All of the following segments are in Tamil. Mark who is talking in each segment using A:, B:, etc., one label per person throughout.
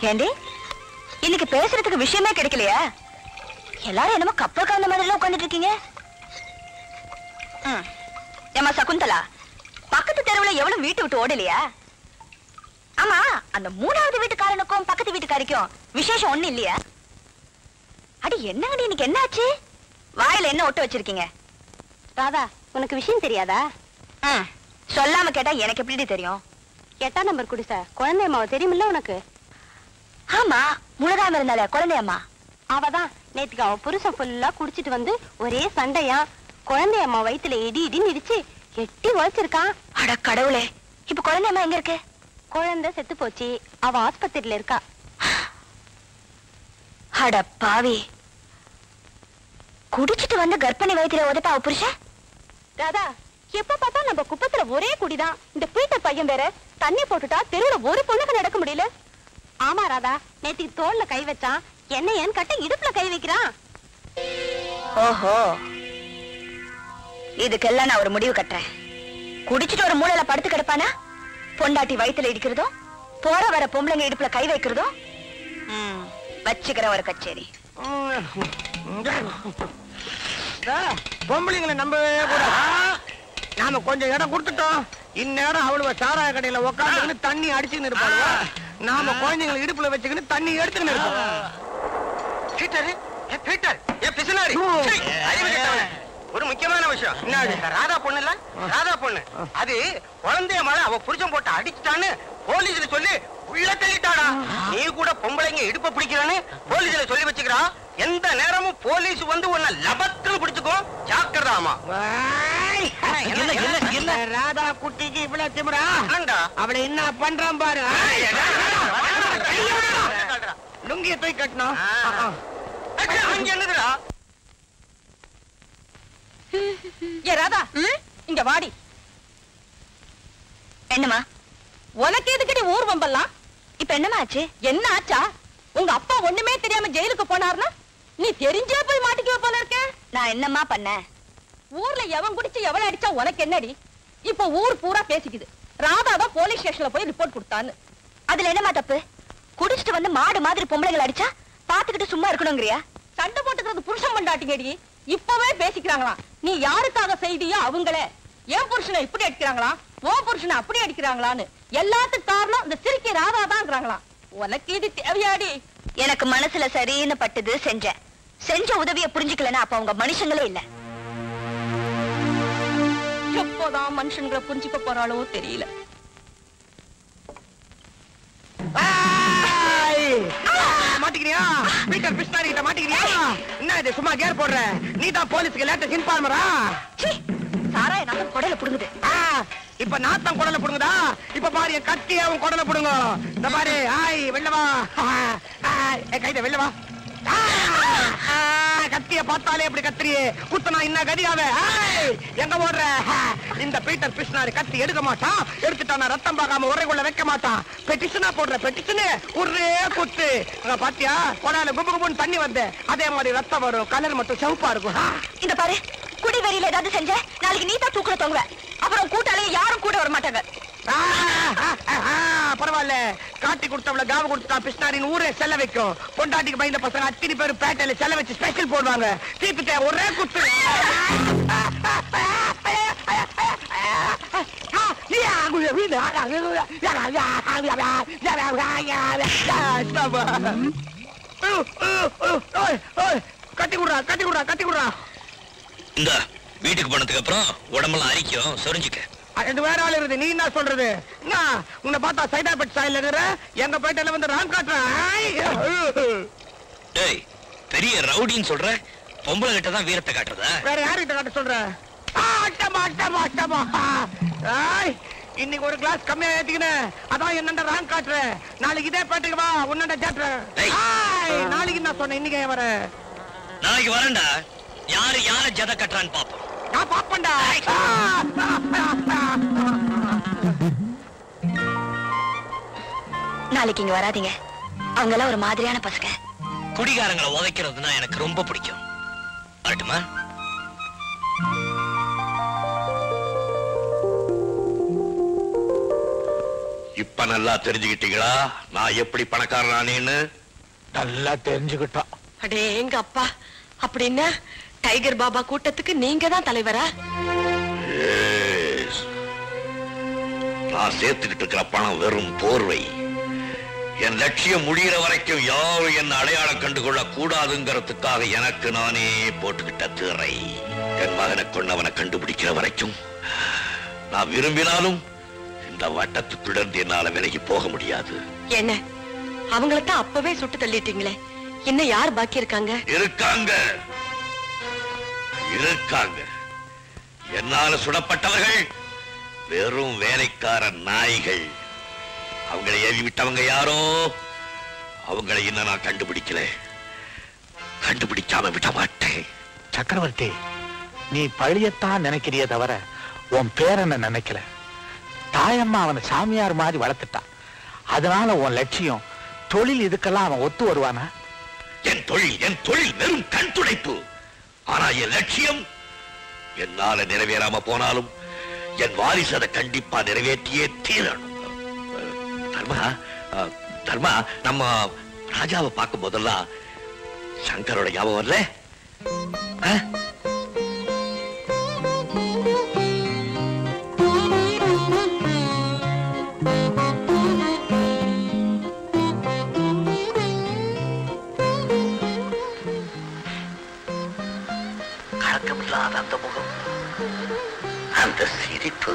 A: ஏண்டி இன்னைக்கு பேசுறதுக்கு விஷயமே கிடைக்கலையா? எல்லாரும் என்னமோ கப்பல் காந்த மாதிரி உட்காந்துட்டு இருக்கீங்க. ஏமா சகுந்தலா, பக்கத்து தெருவுல எவ்வளவு வீட்டு விட்டு ஓடலையா? ஆமா, அந்த 3வது வீட்டுக்காரனுக்கும் பக்கத்து வீட்டுக்காரிக்கும் விசேஷம் ஒண்ணு இல்லையா? அடி என்னங்கடி இன்னைக்கு என்ன ஆச்சு? வாயில என்ன ஒட்டு வச்சிருக்கீங்க?
B: ராதா, உனக்கு விஷயம் தெரியாதா?
A: சொல்லாம கேட்டா எனக்கு எப்படி தெரியும்?
B: 8ஆம் நம்பர் குடிசை குழந்தை அம்மாவை தெரியுமில்ல உனக்கு?
A: ஆமா, முழுகாம இருந்தால குழந்தை அம்மா.
B: அவதான் நேத்துக்கு அவ புருஷன் ஃபுல்லா குடிச்சிட்டு வந்து ஒரே சண்டையா. குழந்தை அம்மா வயித்துல இடி இடின்னு இடிச்சு எட்டி உழைச்சிருக்கான்.
A: அட கடவுளே, இப்ப குழந்தை அம்மா எங்க இருக்கு?
B: குழந்தை செத்து போச்சு, அவ ஆஸ்பத்திரியில இருக்கா.
A: அட பாவி, குடிச்சிட்டு வந்து கர்ப்பிணி வயித்துல உதப்பா அவ புருஷன்?
B: ராதா, எப்ப பார்த்தா நம்ம குப்பத்துல ஒரே குடிதான். இந்த பீட்டர் பையன் வேற தண்ணி போட்டுட்டா தெருவுல ஒரு பொண்ணுக்கு நடக்க முடியல. ஆமா ராதா, நேத்துக்கு தோல்ல கை வச்சான், என்ன ஏன் கட்ட இடுப்புல கை வைக்கிறான்.
A: ஓஹோ, இதுக்கெல்லாம் நான் ஒரு முடிவு கட்டுறேன். குடிச்சிட்டு ஒரு மூலையில படுத்து கிடப்பானா? பொண்டாட்டி வயித்துல இடிக்கிறதும் போற வர பொம்பளைங்க இடுப்புல கை வைக்கிறதும் வச்சுக்கிற ஒரு கச்சேரி.
C: பொம்பளைங்களை நம்பவே கூட. நாம கொஞ்சம் இடம் கொடுத்துட்டோம், இந்நேரம் அவளுவ சாராய கடையில உட்காந்து தண்ணி அடிச்சுன்னு இருப்பாளுவ. நாம குழந்தைங்களை இடுப்புல வச்சுக்கின்னு தண்ணி எடுத்துக்கின்னு இருக்கோம்.
D: ஒரு முக்கியமான விஷயம், ராதா பொண்ணு இல்ல, ராதா பொண்ணு அது குழந்தைய மழை அவ புருஷன் போட்டு அடிச்சுட்டான்னு போலீஸ்ல சொல்லி உள்ள தள்ளிட்டாடா. நீ கூட பொம்பளைங்க இடுப்ப பிடிக்கிறான்னு போலீஸ்ல சொல்லி வச்சுக்கிறா. எந்த நேரமும் போலீஸ் வந்து உன்னை லபக்குன்னு பிடிச்சுக்கோ, ஜாக்கிரதாமா.
C: ராதா குட்டிக்கு இவ்வளவு திமிரா? அவளை என்ன பண்றான் பாரு. லுங்கிய தூக்கி கட்டணும்.
D: என்னதுடா?
B: ஏ ராதா, இங்க வாடி.
A: என்னமா
B: உனக்கு எதுக்கடி ஊர் வம்பல்லாம்?
A: இப்ப என்னமா ஆச்சு?
B: என்ன ஆச்சா? உங்க அப்பா ஒண்ணுமே தெரியாம ஜெயிலுக்கு போனார்னா நீ தெரிஞ்சே போய் மாட்டிக்குவ போல இருக்க.
A: நான் என்னமா பண்ணேன்?
B: ஊர்ல எவன் குடிச்சு எவன் அடிச்சா உனக்கு என்னடி? இப்ப ஊர் பூரா பேசிக்குது, ராதா தான் போலீஸ் ஸ்டேஷன்ல போய் ரிப்போர்ட் கொடுத்தான்னு.
A: அதுல என்னமா தப்பு? குடிச்சிட்டு வந்து மாடு மாதிரி பொம்பளைங்களை அடிச்சா பாத்துக்கிட்டு சும்மா இருக்கணுங்கிறியா?
B: சண்டை போட்டுக்கிறது புருஷன் பண்ணாட்டிங்கடி. இப்பவே பேசிக்கிறாங்களா, நீ யாருக்காக செய்தியோ அவங்களே. என் புருஷனை இப்படி அடிக்கிறாங்களா, உன் புருஷனை அப்படி அடிக்கிறாங்களான்னு எல்லாத்துக்கும் காரணம் இந்த சிரிக்கை ராதா தான். உனக்கு இது தேவையாடி?
A: எனக்கு மனசுல சரின்னு பட்டுது, செஞ்சேன். செஞ்ச உதவிய புரிஞ்சுக்கலன்னா அப்ப அவங்க மனுஷங்களே இல்ல.
B: எப்போதான் மனுஷங்களை புரிஞ்சுக்க போறாளோ தெரியல.
C: மாட்டிக்கிறியா? பீட்டர் பிஸ்னாரி கிட்ட மாட்டிக்கிறியா? என்ன இது சும்மா கேர் போடுற? நீ தான் போலீஸ்க்கு லேட்டஸ்ட் இன்ஃபார்மரா?
A: சாராய நாத்தம் குடல புடுங்குது.
C: இப்ப நாத்தம் குடல புடுங்குதா? இப்ப பாரு என் கத்திய அவன் குடல புடுங்க. இந்த பாரு, ஆய் வெள்ள வா, கைத வெள்ள வா. கத்திய பார்த்தாலே எப்படி கத்திரியே குத்தனா இன்ன கதியாவே. எங்க ஓடுற? இந்த பீட்டர் பிஸ்னாரி கத்தி எடுக்க மாட்டான், எடுத்துட்டான ரத்தம் பார்க்காம உரைக்குள்ள வைக்க மாட்டான். பெட்டிஷனா போடுற பெட்டிஷனு ஒரே குத்து. பாத்தியா, கொடால குப்பு குப்புன்னு தண்ணி வந்து அதே மாதிரி ரத்தம் வரும், கலர் மட்டும் சிவப்பா இருக்கும்.
A: இந்த பாரு, குடி வெறியில ஏதாவது செஞ்ச நாளைக்கு நீ தான் தூக்குல தொங்குவ. அப்புறம் கூட்டாளிய யாரும் கூட வர மாட்டாங்க.
C: பரவாயில்ல, காட்டி கொடுத்தவள காவ கொடுத்தா பிஸ்னாரின் ஊரே செல்ல வைக்கும். பொண்டாட்டிக்கு பயந்த பசங்க அத்தனை பேர் பேட்டையில செல்ல வச்சு ஸ்பெஷல் போடுவாங்க. தீப்பிட்ட ஒரே குத்து. கட்டி குடுறா, கட்டி குடுறா, கட்டி குடுறா.
E: இந்த வீட்டுக்கு போனதுக்கு அப்புறம் உடம்பெல்லாம் அரிக்கும், சொரிஞ்சுக்க.
C: ரெண்டு வேற ஆள் இருக்குது, நீ என்ன சொல்றது? உன்னை பார்த்தா சைதாபேட் ஸ்டைல் இருக்கிற, எங்க பேட்டையில வந்து ராங் காட்டுறேன்.
E: டேய், பெரிய ரவுடின்னு சொல்ற, பொம்பளை கிட்ட தான் வீரத்தை காட்டுறதா?
C: வேற யாருக்கிட்ட காட்ட சொல்ற? இன்னைக்கு ஒரு கிளாஸ் கம்மியா ஏத்திக்கினேன், அதான் என்னண்ட ராங் காட்டுறேன். நாளைக்கு இதே பேட்டைக்கு வா, உன்னண்ட ஜாட்டுறேன். நாளைக்கு என்ன சொன்னேன், இன்னைக்கு வர?
E: நாளைக்கு வரேன்டா. யாரு யார ஜத கட்டுறான்னு பாப்போம்.
C: நான் பாப்பேன்டா.
A: நாளைக்கு இங்க வராதீங்க, அவங்க எல்லாம் ஒரு மாதிரியான பசங்க.
E: குடிகாரங்களை உதைக்கிறதுனா எனக்கு ரொம்ப பிடிக்கும். வரட்டுமா? இப்ப நல்லா தெரிஞ்சுக்கிட்டீங்களா நான் எப்படி பணக்காரனானேன்னு?
C: நல்லா தெரிஞ்சுக்கிட்டோம்.
B: அடே எங்க அப்பா, அப்படின்னா டைகர் பாபா கூட்டத்துக்கு நீங்க தான் தலைவரா?
E: நான் சேர்த்துக்கிட்டு இருக்கிற பணம் வெறும் போர்வை. என் லட்சியம் முடிகிற வரைக்கும் யாரும் என்ன அடையாளம் கண்டுகொள்ள கூடாதுங்கிறதுக்காக எனக்கு நானே போட்டுக்கிட்ட திரை. என் மகனை கொண்டவனை கண்டுபிடிக்கிற வரைக்கும் நான் விரும்பினாலும் இந்த வட்டத்துக்குள்ளேருந்து என்னால விலகி போக முடியாது.
B: என்ன அவங்களத்தான் அப்பவே சுட்டு தள்ளிட்டீங்களே, இன்னும் யார் பாக்கி இருக்காங்க?
E: இருக்காங்க இருக்காங்க. என்னால சுடப்பட்டவர்கள் வெறும் வேலைக்கார நாய்கள். அவங்களை ஏவி விட்டவங்க யாரோ, அவங்களை இன்னும் நான் கண்டுபிடிக்கல. கண்டுபிடிக்காம விட மாட்டேன்.
C: சக்கரவர்த்தி, நீ பழியத்தான் நினைக்கிறிய தவிர உன் பேரனை நினைக்கல. தாயம்மா அவனை சாமியார் மாதிரி வளர்த்துட்டான். அதனால உன் லட்சியம் தொழில் இதுக்கெல்லாம் அவன் ஒத்து வருவானா?
E: என் தொழில் வெறும் கண் துடைப்பு. ஆனா என் லட்சியம் என்னால நிறைவேறாம போனாலும் என் வாரிசு அதை கண்டிப்பா நிறைவேற்றியே தீரணும். தர்மா, நம்ம ராஜாவை பார்க்கும் போதெல்லாம் சங்கரோட ஞாபகம் வரல? கலக்கமில்லாத அந்த முகம், அந்த சிரிப்பு,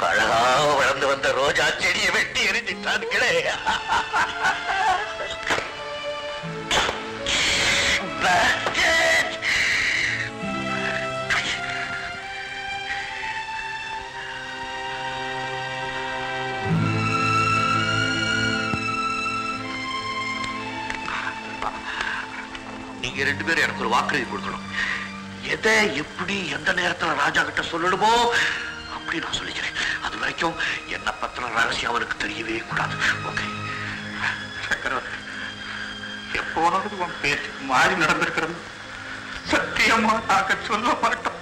E: அழகா வளர்ந்து வந்த ரோஜா செடியை வெட்டி எரிஞ்சிட்டார்களே. நீங்க ரெண்டு பேரும் எனக்கு ஒரு வாக்குறுதி கொடுக்கணும். எதை எப்படி எந்த நேரத்துல ராஜா கிட்ட சொல்லணுமோ அப்படி நான் சொல்லிக்கிறேன். அது வரைக்கும் என்ன பத்தின ரகசியம் அவனுக்கு தெரியவே கூடாது. ஓகே?
F: எப்போவாவது உன் பேச்சுக்கு மாறி நடந்திருக்கிறது சத்தியமா நாங்க சொல்ல மாட்டோம்.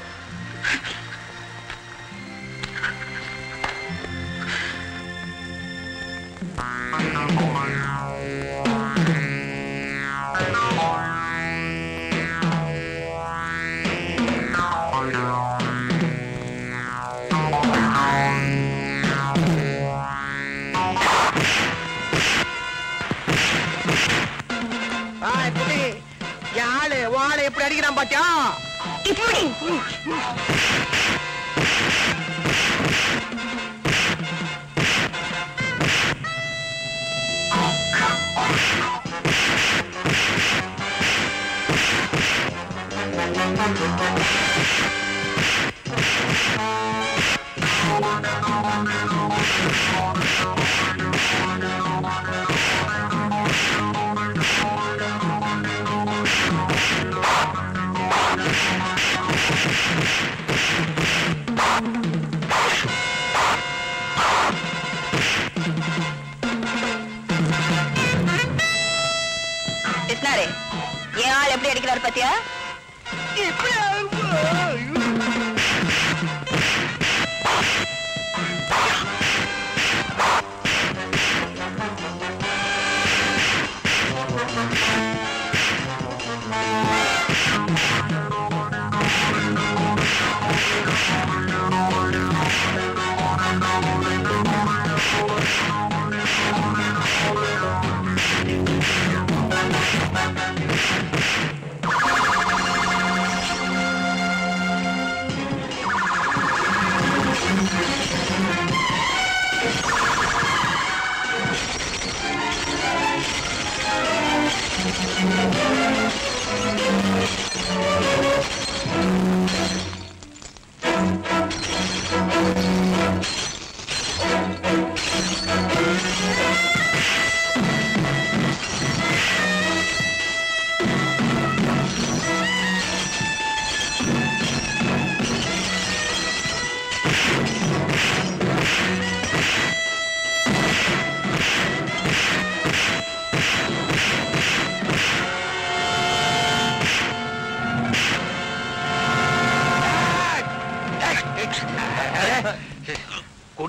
C: யாழு வாழை எப்படி அடிக்கிறான் பாத்தியா? இப்படி
A: என் ஆள் எப்படி அடிக்கிறாரு பாத்தியா?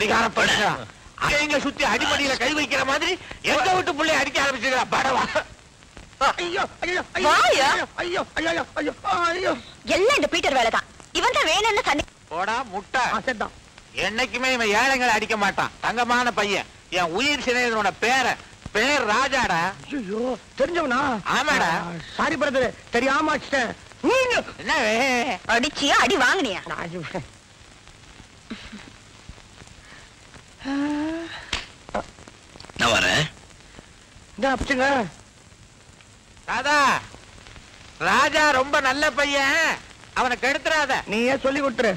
C: குடிகார படுங்க அங்க சுத்தி அடிமடியில கை வைக்கிற மாதிரி எங்க விட்டு புள்ளை அடிக்க ஆரம்பிச்சுக்கிறா படவா. ஐயோ ஐயோ
A: வாயா?
C: ஐயோ ஐயோ ஐயோ ஐயோ
A: எல்லாம் இந்த பீட்டர் வேலை தான். இவன் தான் வேணும்னு சண்டை.
C: போடா முட்டை. என்னைக்குமே இவன் ஏழைங்களை அடிக்க மாட்டான். தங்கமான பையன். என் உயிர் சிநேகிதனோட பேர் ராஜாடா. ஐயோ தெரிஞ்சவனா? ஆமாடா. சாரி பிரதர், தெரியாம அடிச்சிட்டேன். என்ன
A: அடிச்சியா அடி வாங்கினியா?
E: நான் வரேன்.
C: ராதா, ராஜா ரொம்ப நல்ல பையன், அவனை கெடுத்துறாத. நீயே சொல்லி கொடுத்துரு.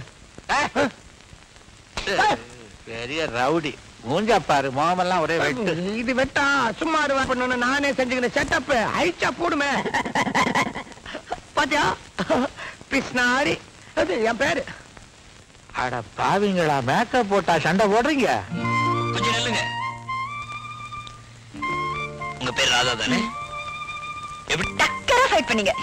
C: பெரிய ரவுடி மூஞ்சா பாரு, மோமெல்லாம் ஒரே வெட்டு. இது வெட்டா சும்மா பண்ணு, நானே செஞ்சுக்கிற செட்டப் அழிச்சா போடுமே. பாத்தியா பிஸ்னாரி, அது என் பேரு. அட பாவிங்களா, மேக்கப் போட்டா சண்டை போடுறீங்க?
E: கொஞ்சம் நில்லுங்க. உங்க பேர் ராதா தானே? எப்படி
A: டக்கரா ஃபைட் பண்ணீங்க.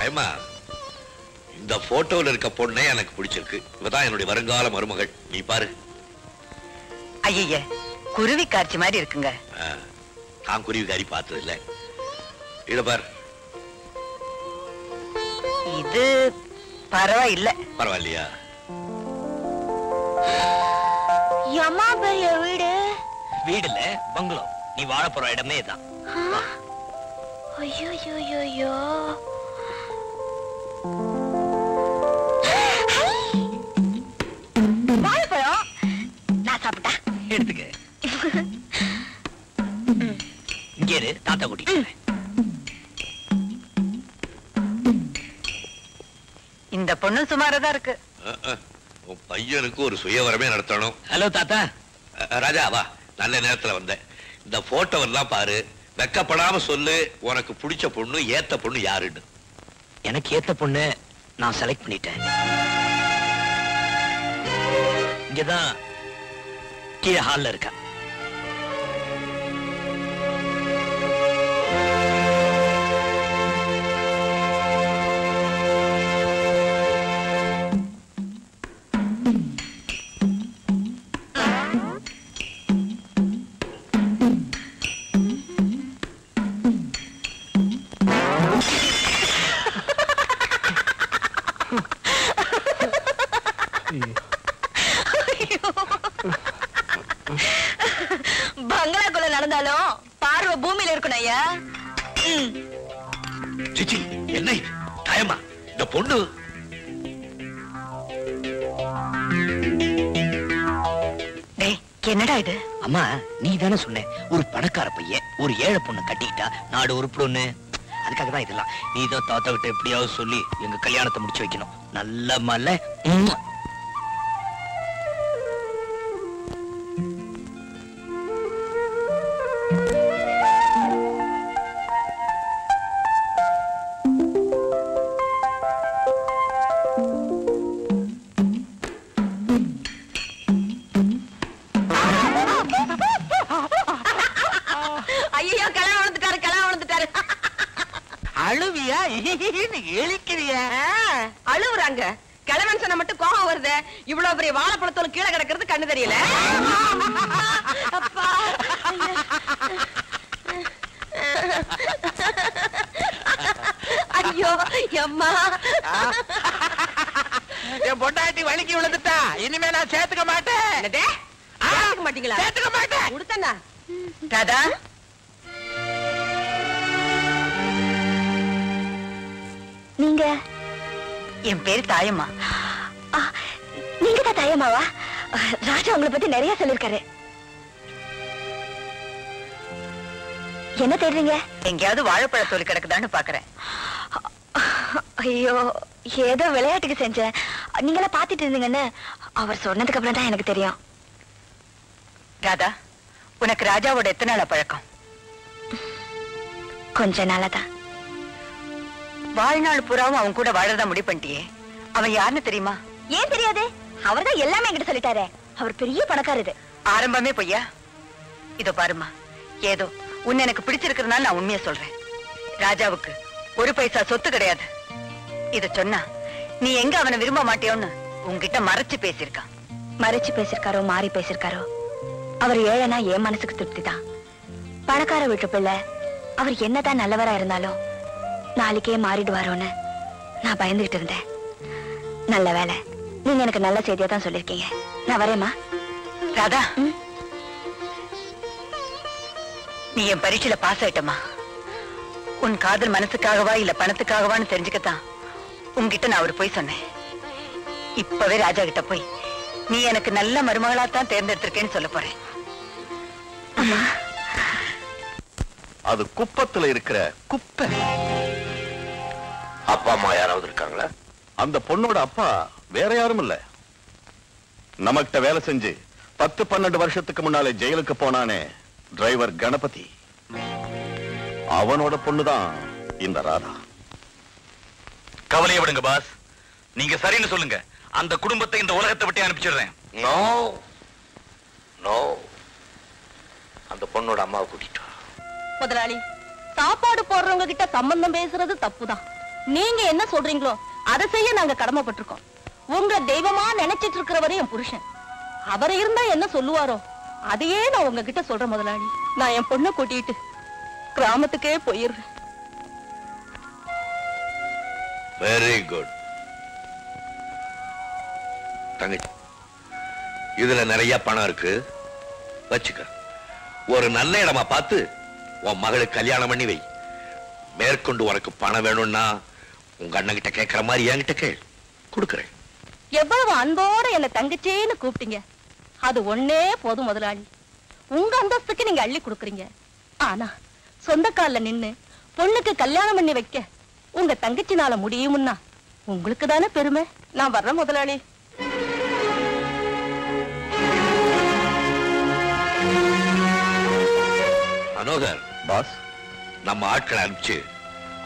E: ஐமா, இந்த போட்டோல இருக்க பொண்ணே எனக்கு பிடிச்சிருக்கு. இவதான் என்னுடைய வருங்கால மருமகள். நீ பாரு.
A: ஐய, குருவி காட்சி மாதிரி இருக்குங்க.
E: நான் குருவிக்காரி பார்த்தது இல்ல. இத பாரு.
A: இது பரவாயில்ல.
E: பரவாயில்லையா?
A: அம்மா பெரிய வீடு.
G: வீடு இல்ல, பங்களோ. நீ வாழ போற இடமே தான்.
A: ஐயோ ஐயோ ஐயோ, வாழைப்பழம் நான் சாப்பிட்டா
G: எடுத்துக்க. இங்க இரு, தாத்தா கூட்டிட்டு வரேன்.
A: இந்த பொண்ணு சுமாரதான் இருக்கு.
E: உன் பையனுக்கு ஒரு சுயவரமே நடத்தணும்.
G: ஹலோ தாத்தா.
E: ராஜா வா, நல்ல நேரத்துல வந்த. இந்த போட்டோவெல்லாம் பாரு, வெக்கப்படாம சொல்லு, உனக்கு பிடிச்ச பொண்ணு ஏத்த பொண்ணு யாருன்னு.
G: எனக்கு ஏத்த பொண்ணு நான் செலக்ட் பண்ணிட்டேன். இங்கதான் கீழே ஹால்ல இருக்கா.
A: பங்களாக்குள்ள நடந்தாலும் பார்வை பூமியில இருக்கணும் ஐயா.
E: சிச்சி, என்ன இது? தாயம்மா, இந்த பொண்ணு
A: என்னடா இது?
G: அம்மா, நீ தானே சொன்ன ஒரு பணக்கார பையன் ஒரு ஏழை பொண்ணு கட்டிக்கிட்டா நாடு உருப்பிடும்னு. அதுக்காக தான் இதெல்லாம். நீ தான் தாத்தா கிட்ட எப்படியாவது சொல்லி எங்க கல்யாணத்தை முடிச்சு வைக்கணும். நல்ல மல்ல.
A: ஐயோ, கல்யாணம் வந்துட்டாரு.
C: அழுவியா இழிக்கிறியா?
B: அழுவுறாங்க. கிழவன் சொன்ன மட்டும் கோபம் வருது. இவ்வளவு பெரிய வாழைப்பழத்தோல் கீழே கிடக்கிறது கண்ணு தெரியல.
A: அப்பா, ஐயோ அம்மா,
C: என் பொண்டாட்டி வலிக்கு விழுந்துட்டா. இனிமே நான் சேர்த்துக்க மாட்டேன்.
B: சேர்த்துக்க மாட்டீங்களா?
C: சேர்த்துக்க மாட்டேன்.
B: கொடுத்தண்ணா.
A: தாதா, நீங்க? என் பேரு தாயம்மா. நீங்க தான் தாயம்மாவா? ராஜா உங்களை பத்தி நிறைய சொல்லிருக்காரு. என்ன தேடுறீங்க? எங்கேயாவது வாழைப்பழ தோல் கிடக்குதான்னு பாக்குறேன். ஐயோ, ஏதோ விளையாட்டுக்கு செஞ்சேன். நீங்களா பாத்துட்டு இருந்தீங்கன்னு அவர் சொன்னதுக்கு அப்புறம் தான் எனக்கு தெரியும். ராதா, உனக்கு ராஜாவோட எத்தனை நாளா பழக்கம்? கொஞ்ச நாளாதான். வாழ்நாள் பூராவும் அவன் கூட வாழறதா முடிவு பண்ணிட்டியே. அவன் யாருன்னு தெரியுமா? ஏன் தெரியாது? அவர்தான் எல்லாமே என்கிட்ட சொல்லிட்டாரே. அவர் பெரிய பணக்காரரு. ஆரம்பமே பொய்யா? இதோ பாருமா, ஏதோ உன்னை எனக்கு பிடிச்சிருக்கிறதுனால நான் உண்மையை சொல்றேன். ராஜாவுக்கு ஒரு பைசா சொத்து கிடையாது. இத சொன்னா நீ எங்க அவனை விரும்ப மாட்டியோன்னு உன்கிட்ட மறைச்சு பேசியிருக்கான். மறைச்சு பேசிருக்காரோ மாறி பேசிருக்காரோ, அவர் ஏழைனா என் மனசுக்கு திருப்தி தான். பணக்கார வீட்டு பிள்ளை அவர் என்னதான் நல்லவரா இருந்தாலும் நாளைக்கே மாறிடுவாரோன்னு நான் பயந்துகிட்டு இருந்தேன். நல்ல வேலை, நீங்க எனக்கு நல்ல செய்தியா தான் சொல்லிருக்கீங்க. நான் வரேம்மா. ராதா, நீ என் பரீட்சையில பாஸ் ஆயிட்டமா. உன் காதல் மனசுக்காகவா இல்ல பணத்துக்காகவான்னு தெரிஞ்சுக்கத்தான் உன்கிட்ட நான் ஒரு போய் சொன்னேன். இப்பவே ராஜா கிட்ட போய் நீ எனக்கு நல்ல மருமகளாத்தான் தேர்ந்தெடுத்திருக்கேன்னு சொல்ல போறேன். அம்மா,
H: அது குப்பத்துல இருக்கிற குப்பை.
E: அப்பா அம்மா யாராவது இருக்காங்களா?
H: அந்த பொண்ணோட அப்பா வேற யாரும் இல்ல. நமக்கிட்ட வேலை செஞ்சு 10-12 வருஷத்துக்கு முன்னாலே ஜெயிலுக்கு போனானே டிரைவர் கணபதி, அவனோட பொண்ணுதான் இந்த ராதா.
E: கவலையை விடுங்க பாஸ். நீங்க சரின்னு சொல்லுங்க. அந்த குடும்பத்தை இந்த உலகத்தை விட்டு அனுப்பிச்சிடுறேன். நோ நோ, அந்த பொண்ணோட அம்மாவை கூட்டிட்டு வா.
B: முதலாளி, சாப்பாடு போடுறவங்க கிட்ட சம்பந்தம் பேசுறது தப்புதான். நீங்க என்ன சொல்றீங்களோ அதை செய்ய நாங்க கடமைப்பட்டிருக்கோம். உங்க தெய்வமா நினைச்சிட்டு இருக்கிறவரே என் புருஷன். அவர் இருந்தா என்ன சொல்லுவாரோ அதையே நான் உங்ககிட்ட சொல்றேன் முதலாளி. நான் என் பொண்ணை கூட்டிட்டு கிராமத்துக்கே போயிடுறேன்.
E: வெரி குட் தங்கச்சி, இதுல நிறைய பணம் இருக்கு, வச்சுக்க. ஒரு நல்ல இடமா பார்த்து உன் மகளுக்கு கல்யாணம் பண்ணி வை. மேற்கொண்டு உனக்கு பணம் வேணும்னா உங்க அண்ணன் கிட்ட கேட்கிற மாதிரி என்கிட்ட கேள், கொடுக்கறேன்.
B: எவ்வளவு அன்போட என்ன தங்கச்சேன்னு கூப்பிட்டீங்க, அது ஒன்னே போதும் முதலாளி. உங்க அந்தஸ்துக்கு நீங்க அள்ளி கொடுக்குறீங்க. ஆனா சொந்த கால்ல நின்னு பொண்ணுக்கு கல்யாணம் பண்ணி வைக்க உங்க தங்கச்சினால முடியும்னா உங்களுக்கு தானே பெருமை. நான் வர்றேன் முதலாளி.
E: மனோகர்
H: பாஸ்,
E: நம்ம ஆட்களை அனுப்பிச்சு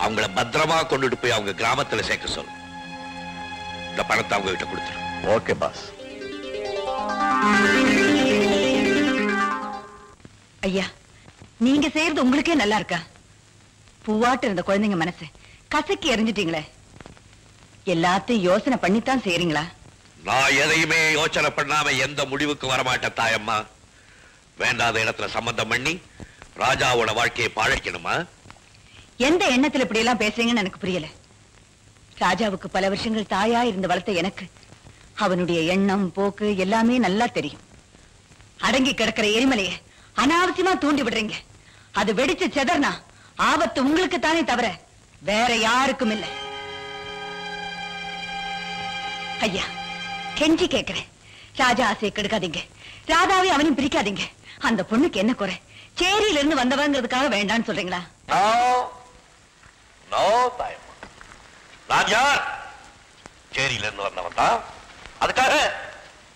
E: அவங்கள பத்திரமா கொண்டுட்டு போய் அவங்க கிராமத்துல சேர்க்க சொல்லு. இந்த பணத்தை அவங்க கிட்ட கொடுத்துரு.
H: Okay boss.
A: ஐயா, நீங்க செய்யறது உங்களுக்கே நல்லா இருக்கா? பூவாட்டு இருந்த குழந்தைங்க மனசு கசக்கி எறிஞ்சிட்டீங்களே. எல்லாத்தையும் யோசனை பண்ணித்தான் செய்யறீங்களா?
E: நான் எதையுமே யோசனை பண்ணாம எந்த முடிவுக்கு வரமாட்டேன் தாயம்மா. வேண்டாத இடத்துல சம்பந்தம் பண்ணி ராஜாவோட வாழ்க்கையை பாழடிக்கணுமா?
A: எந்த எண்ணத்துல இப்படி எல்லாம் பேசுறீங்கன்னு எனக்கு புரியல. ராஜாவுக்கு பல வருஷங்கள் தாயா இருந்து வளர்த்த எனக்கு அவனுடைய எண்ணம் போக்கு எல்லாமே நல்லா தெரியும். அடங்கி கிடக்கிற எரிமலையை அனாவசியமா தூண்டி விடுறீங்க. அது வெடிச்சு செதறனா ஆபத்து உங்களுக்கு தானே தவிர வேற யாருக்கும் இல்லை. ஐயா, கெஞ்சி கேட்கிறேன், ராஜா ஆசையை கெடுக்காதீங்க. ராதாவை அவனையும் பிரிக்காதீங்க. அந்த பொண்ணுக்கு என்ன குறை? சேரியில இருந்து வந்தவங்கிறதுக்காக வேண்டான்னு சொல்றீங்களா?
E: நான் யார்? சேரியில இருந்து வந்தவன் தான். அதுக்காக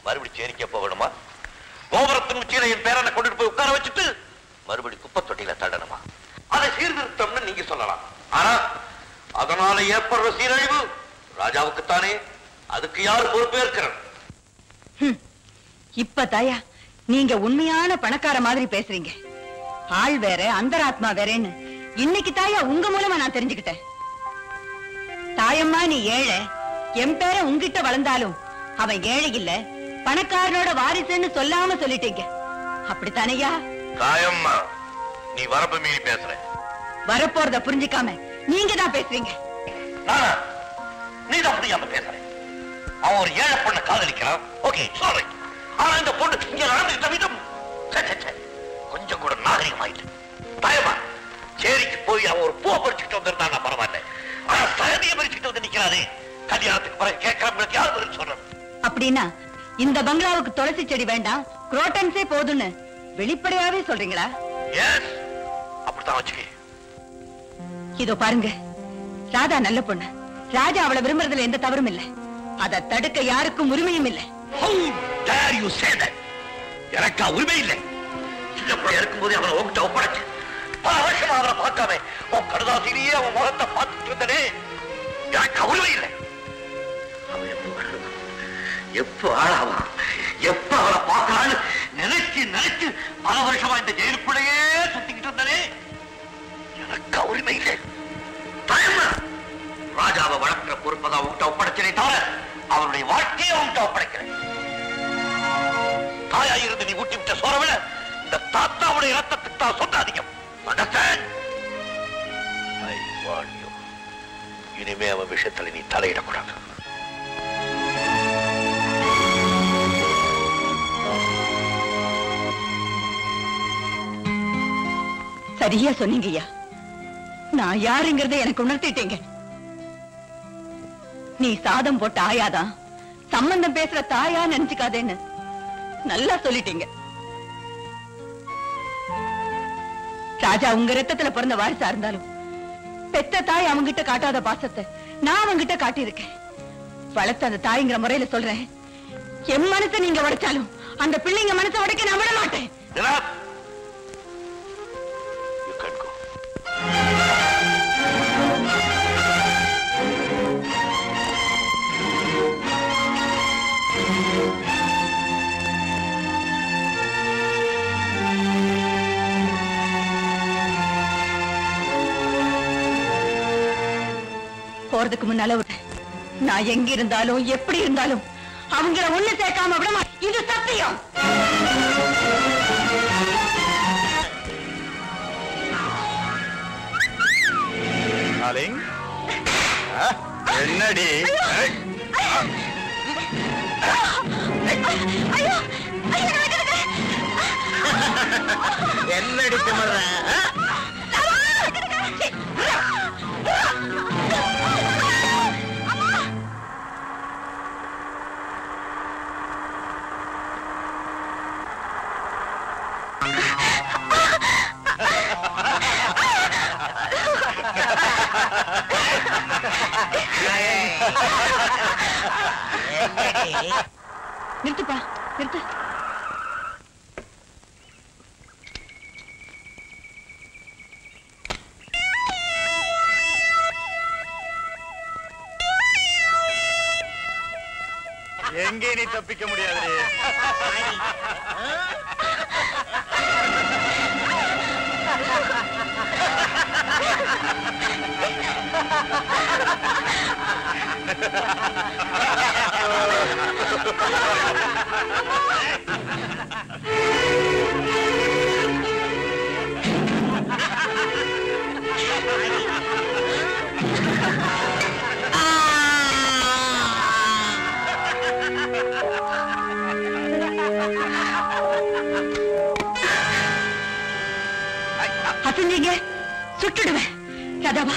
E: மறுபடியும் சேரிக்க போகணுமா? கோபுரத்தின் உச்சியில என் பேரனை கொண்டுட்டு போய் உட்கார வச்சுட்டு மறுபடி குப்பை தொட்டியில தள்ளணுமா? அதை சீர்திருத்தம்னு நீங்க சொல்லலாம். ஆனா அதனால ஏற்படுற சீரழிவு ராஜாவுக்குத்தானே. அதுக்கு யார் பொறுப்பேற்கிறார்?
A: இப்ப தாயா நீங்க உண்மையான பணக்கார மாதிரி பேசுறீங்க. ஆள் வேற அந்தராத்மா வேறேன்னு இன்னைக்கு தாயா உங்க மூலமா நான் தெரிஞ்சுக்கிட்டேன். தாயம்மா, நீ ஏழை, என் பேர உங்கிட்ட வளர்ந்தாலும் அவன் ஏழை இல்ல, பணக்காரனோட வாரிசுன்னு சொல்லாம சொல்லிட்டீங்க. அப்படித்தானையா?
E: தாயம்மா, நீ வரப்பு மீறி பேசுற.
A: வரப்போறத புரிஞ்சுக்காம நீங்க தான் பேசுறீங்க.
E: நீ தான் புரியாம பேசுற. அவன் ஒரு ஏழை பொண்ணை காதலிக்கிறான். Okay, sorry. ஆனா இந்த பொண்ணு இங்க நடந்துகிட்ட விதம் கொஞ்சம் கூட நாகரிகமாயிட்டு. தாயம்மா, சேரிக்கு போய் அவன் ஒரு பூவை பறிச்சுட்டு வந்திருந்தா பரவாயில்ல. ஆனா சகதியை பறிச்சுட்டு வந்து நிக்கிறானே. கல்யாணத்துக்கு பிறகு கேட்கிறவங்களுக்கு யார் பதில் சொல்றது?
A: அப்படின்னா இந்த பங்களாவுக்கு துளசி செடி வேண்டாம், குரோட்டன்ஸே போதும்னு வெளிப்படையாவே சொல்றீங்களா?
E: எஸ், அப்படித்தான் வச்சுக்க.
A: இதோ பாருங்க, ராதா நல்ல பொண்ணு. ராஜா அவளை விரும்புறதுல எந்த தவறும் இல்லை. அதை தடுக்க யாருக்கும் உரிமையும் இல்லை.
E: How dare you say that? எனக்கா உரிமை இல்லை? சின்ன பிள்ளை இருக்கும்போது அவனை உங்ககிட்ட ஒப்படைச்சு பல வருஷமா அவனை பார்க்காம உன் கடுதாசிலேயே அவன் முகத்தை பார்த்துட்டு இருந்தனே, எனக்கு உரிமை இல்லை. அவன் எப்ப ஆளாவான், எப்ப அவளை பார்க்கலான்னு நினைச்சு நினைச்சு பல வருஷமா இந்த ஜெயிலுக்குள்ளேயே சுத்திக்கிட்டு இருந்தனே, எனக்கு உரிமை இல்லை. ராஜாவை வளர்க்கிற பொறுப்பை அவங்ககிட்ட ஒப்படைச்சனே தவிர அவருடைய வாழ்க்கையை அவங்ககிட்ட ஒப்படைக்கிறேன். தாயாயிருந்து நீ ஊட்டி விட்ட சோற விட இந்த தாத்தாவுடைய ரத்தத்துக்கு தான் சொந்த அதிகம். இனிமே அவன் விஷயத்துல நீ தலையிடக்கூடாது.
B: சரியா சொன்னீங்க ஐயா. நான் யாருங்கிறத எனக்கு உணர்த்திட்டீங்க. நீ சாதம் போட்ட ஆயாதான், சம்பந்தம் பேசுற தாயா நினைச்சுக்காதேன்னு நல்லா சொல்லிட்டீங்க. ராஜா உங்க ரத்தத்துல பிறந்த வாரிசா இருந்தாலும் பெத்த தாய் அவங்கிட்ட காட்டாத பாசத்தை நான் அவங்கிட்ட காட்டியிருக்கேன். வளர்த்த அந்த தாய்ங்கிற முறையில சொல்றேன், என் மனசை நீங்க உடைச்சாலும் அந்த பிள்ளைங்க மனசை உடைக்க நான் விட மாட்டேன். போறதுக்கு முன்னால நான் எங்க இருந்தாலும் எப்படி இருந்தாலும் அவங்கள ஒண்ணு சேர்க்காம விட மாட்டேன். இது சத்தியம்.
H: என்னடி
C: என்னடி திமிர்ற?
B: நிறுத்துப்பா, நிறுத்து.
H: எங்கே நீ தப்பிக்க முடியாது.
B: அசந்தீங்க சுட்டுடுவேன். ராதாவா,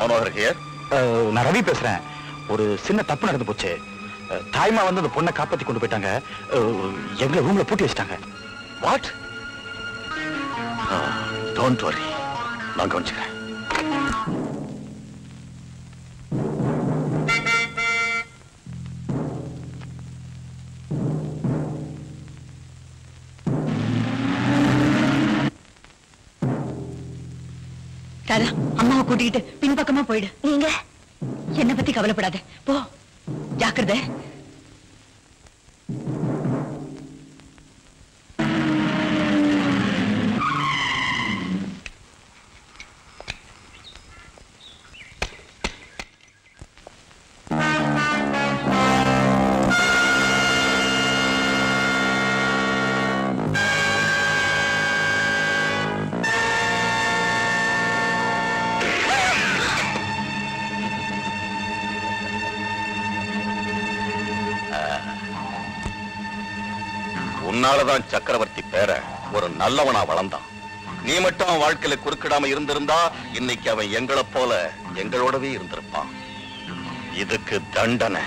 H: மனோகர் ஹியர்.
I: நான் ரவி பேசுறேன். ஒரு சின்ன தப்பு நடந்து போச்சு. தாய்மா வந்து அந்த பொண்ணை காப்பாத்தி கொண்டு போயிட்டாங்க. எங்களை ரூம்ல பூட்டி வச்சிட்டாங்க.
H: வாட்? டோன்ட் வரி, நான் கவனிச்சுக்கிறேன்.
B: ராதா, அம்மாவை கூட்டிக்கிட்டு பின்பக்கமா போயிடு. நீங்க என்ன பத்தி கவலைப்படாத, போ. ஜாக்கிரதை.
H: உன்னாலதான் சக்கரவர்த்தி பேர ஒரு நல்லவனா வளர்ந்தான். நீ மட்டும் அவன் வாழ்க்கையில குறுக்கிடாம இருந்திருந்தா இன்னைக்கு அவன் எங்களை போல எங்களோடவே இருந்திருப்பான். இதுக்கு தண்டனை.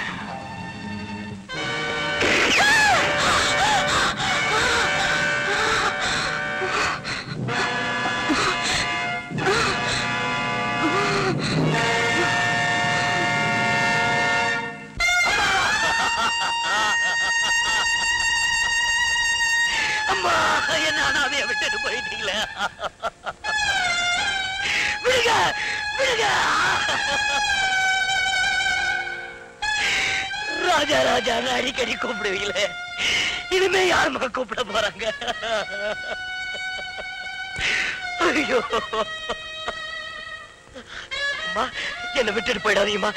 E: அம்மா, என்ன அனாதைய விட்டுட்டு போயிட்டீங்களே.
G: ராஜா ராஜா அடிக்கடி கூப்பிடுவீங்களே, இனிமே யாருமா கூப்பிட போறாங்க? ஐயோ அம்மா, என்னை விட்டுட்டு போயிடாதீங்கம்மா,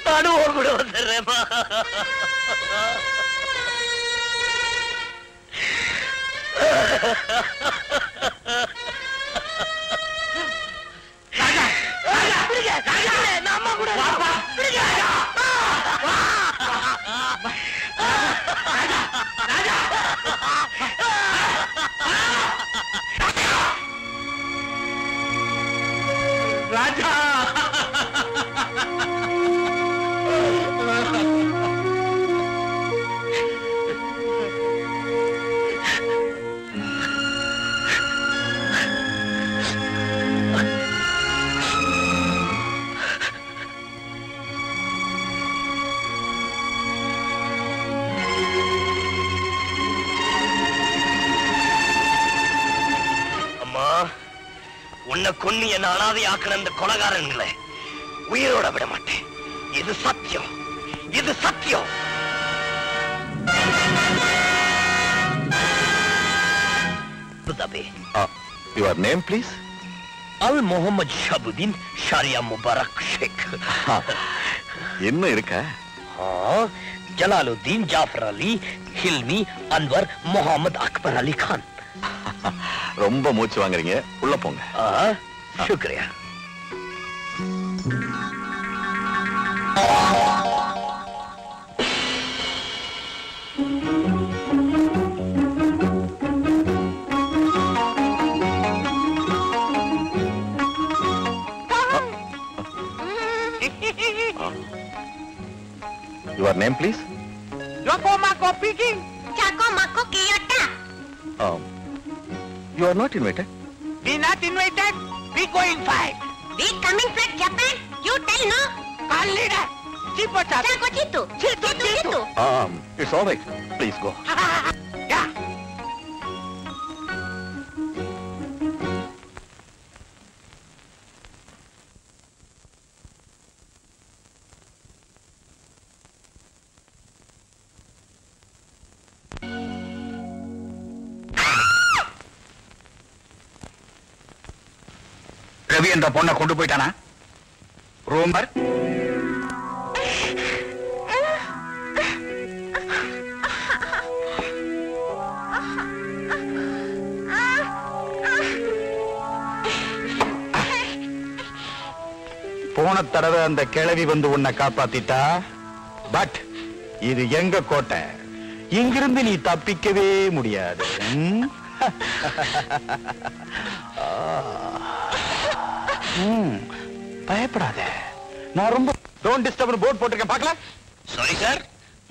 G: நானும் உன் கூட வந்துடுறேம்மா. அம்மா கூட
C: ராஜா
G: உன்னை கொன்னு என்ன அனாதை ஆக்கின அந்த கொலைகாரன்களை உயிரோட விட மாட்டேன். இது சத்தியம், இது சத்தியம்.
H: Your name, please?
G: Al Muhammad Shabuddin Sharia Mubarak Sheikh.
H: என்ன இருக்க?
G: ஜலாலுத்தீன், ஜாஃபர் அலி, ஹில்மி, அன்வர், முகமது அக்பர் அலி கான்.
H: ரொம்ப மூச்சு வாங்குறீங்க, உள்ள போங்க.
G: சுக்ரியா.
H: Your name, please?
C: Loco Maco Picking.
A: Chaco Maco Kiyota.
H: You are not invited.
C: We not invited. We going fight.
A: We coming from Japan. You tell no.
C: Call leader. Chipo Chaco.
A: Chaco Chitu.
C: Chitu, Chitu.
H: It's all right. Please go.
C: Yeah.
I: Ravi என்ற பொண்ணை கொண்டு போயிட்டானா? ரோமர் போன தடவை அந்த கிழவி வந்து உன்னை காப்பாத்திட்டா. பட் இது எங்க கோட்டை, இங்கிருந்து நீ தப்பிக்கவே முடியாது. பயப்படாத, நான் ரொம்ப டோன்ட் டிஸ்டர்ப் போர்ட் போட்டிருக்கேன், பார்க்கலாம்.
G: சாரி சார்,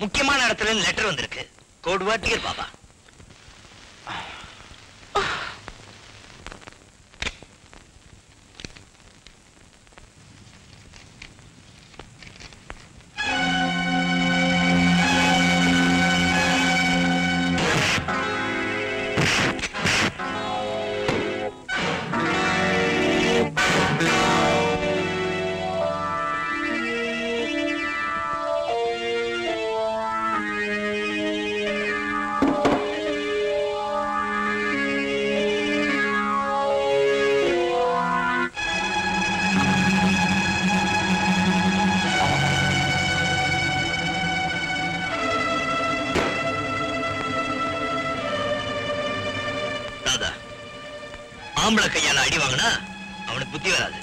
G: முக்கியமான இடத்துல இருந்து லெட்டர் வந்திருக்கு. Code word dear Baba. ஆம்பளை கையால அடி வாங்கினா அவனுக்கு புத்தி வராது.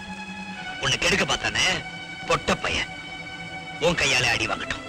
G: உன்னை கெடுக்க பார்த்தானே பொட்ட பையன், உன் கையால அடி வாங்கட்டும்.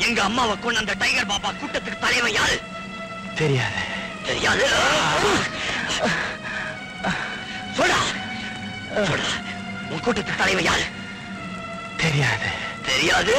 G: எங்க அம்மாவை கொண்டு அந்த டைகர் பாபா கூட்டத்துக்கு தலைவன் யாரு?
I: தெரியாது.
G: தெரியாது? சொல்டா சொல்டா, உன் கூட்டத்துக்கு தலைவன் யாரு?
I: தெரியாது.
G: தெரியாது?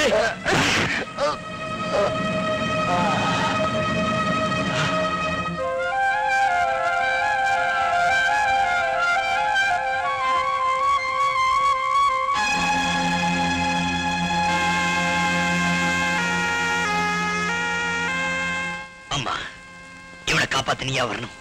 G: அம்மா, இவனை காப்பாத்த நீயா வரணும்.